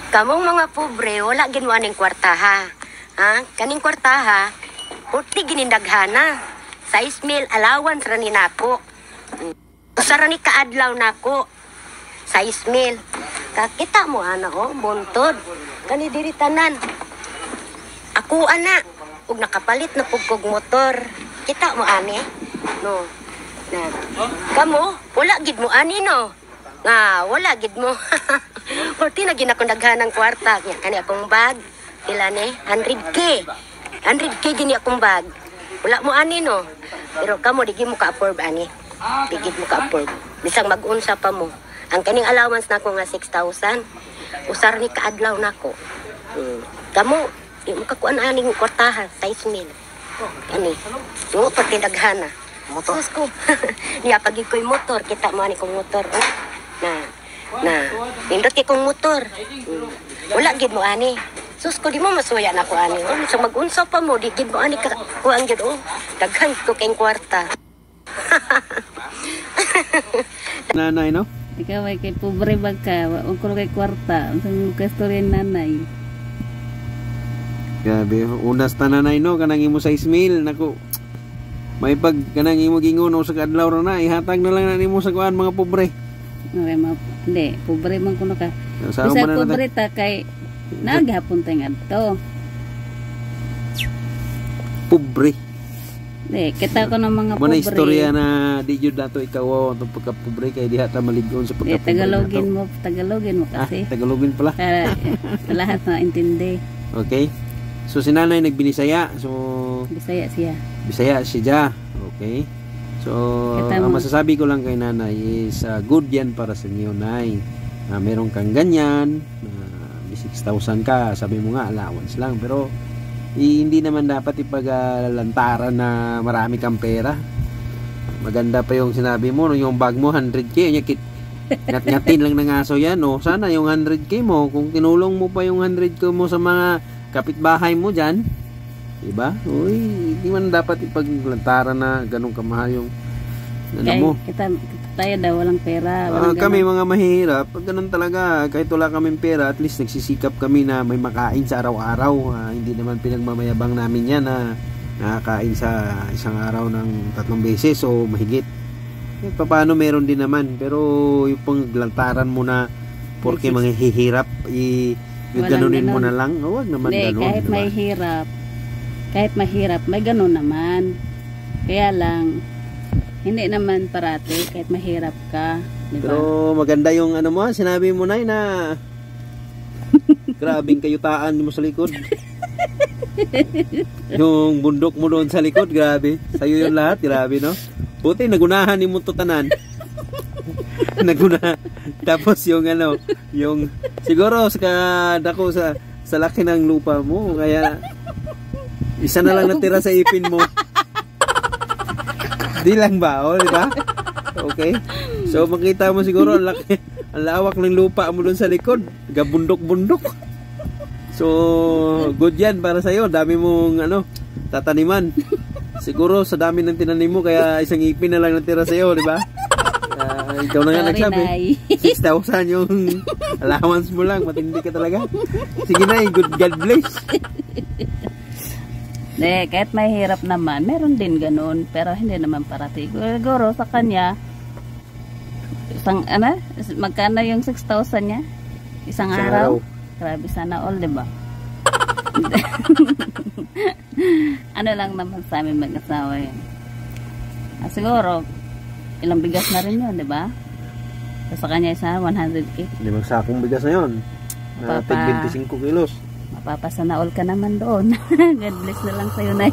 Kamong mga pobre, wala ginwa ning kwartaha. Ha? Kaning kwartaha, puti ginindaghana. 6,000 allowance ra ni nako. Usara ni kaadlaw nako. 6,000. Kakita mo ana oh, buntod. Kani diri tanan. Ako ana, ug nakapalit na pugkog motor. Kita mo ani? No. Na. Kamo, wala gid mo ani no. Nga, wala gid mo. Porti na ginakong daghanang kwarta. Kani akong bag. Pila ni? 100K. 100K gini akong bag. Wala mo ani no. Pero kamo di mo ka-afford ani. Digid mo ka-afford. Bisang mag-unsa pa mo. Ang kaning allowance nako nga 6,000. Usar ni kaadlaw nako. Kamo di mo kakuan aning kwartahan 6,000. Ani. Mo porti daghana. Motor ko. Niya pagi ko'y motor, kita mo ani kong motor. Na, nindot kay kong motor. Wala gid mo ani. Sus ko di mo masuya na ko ani. So mag-unsaw pa mo, di gid mo ani ka kuan gid oh. Daghan ko kay kwarta. Nanay no? Ikaw ay kay pobre bag ka, wa ko kay kwarta, unsang kastorya nanay. Grabe, unas ta nanay no, kanang imo 6,000 nako. May pag kanang imo ginguno sa kadlaw ra na ihatag na lang na nimo sa kuan mga pobre. Okay, hindi, pobre man kuno ka. Bisa pobre ta kay naghapon tay ngadto. Pobre. Hindi, kita ko ng mga pobre. Muna istorya na di jud nato ikaw ang pagka pobre kay diha ta maligon sa pagka pobre. Tagalogin mo kasi. Tagalogin pala. Para lahat na intindi. Okay. So si nanay nagbinisaya. So Bisaya siya. Bisaya siya. Okay. So ang masasabi ko lang kay nanay is good yan para sa inyo nay. Meron kang ganyan, may 6,000 ka, sabi mo nga allowance lang, pero hindi naman dapat ipaglantaran na marami kang pera. Maganda pa yung sinabi mo, yung bag mo 100K, ngat-ngatin lang ng aso yan, no? Sana yung 100K mo, kung kinulong mo pa yung 100K mo sa mga kapitbahay mo dyan, diba? Uy, hindi man dapat ipaglantaran na ganun kamahal yung ano mo. Tayo daw walang pera. Kami mga mahirap, pag ganun talaga, kahit wala kaming pera, at least nagsisikap kami na may makain sa araw-araw. Hindi naman pinagmamayabang namin yan na nakakain sa isang araw ng 3 beses o mahigit. Paano meron din naman, pero yung panglantaran mo na porque mga hihirap, ganunin mo na lang, huwag naman ganun. Kahit diba? Kahit mahirap, may ganun naman. Kaya lang, hindi naman parati, kahit mahirap ka. Diba? Pero maganda yung ano mo, sinabi mo na grabing kayutaan mo sa likod. Yung bundok mo doon sa likod, grabe. Sa'yo yung lahat, grabe no? Buti, nagunahan ni mo tutanan. Tapos yung ano, yung siguro dako sa laki ng lupa mo, kaya isa na lang natira sa ipin mo. Di lang ba? O, di ba? Okay. So, makita mo siguro ang lawak ng lupa mo doon sa likod. Gabundok-bundok. So, good yan para sa'yo. Dami mong tataniman. Siguro sa dami ng tinanim mo, kaya isang ipin na lang natira sa'yo, di ba? Ikaw na nga nagsabi. 6,000 yung allowance mo lang. Matindi ka talaga. Sige na, good God bless. Kahit mahirap naman, meron din ganun, pero hindi naman parati. Siguro sa kanya, magkano yung 6,000 niya? Isang araw? Grabe, sana all, diba? Ano lang naman sa amin mag-asawa yun. Siguro, ilang bigas na rin yun, diba? Sa kanya isa, 100K. 5 sakong bigas na yun. Na 25 kilos. Mapapasana all ka naman doon. God bless na lang sa'yo na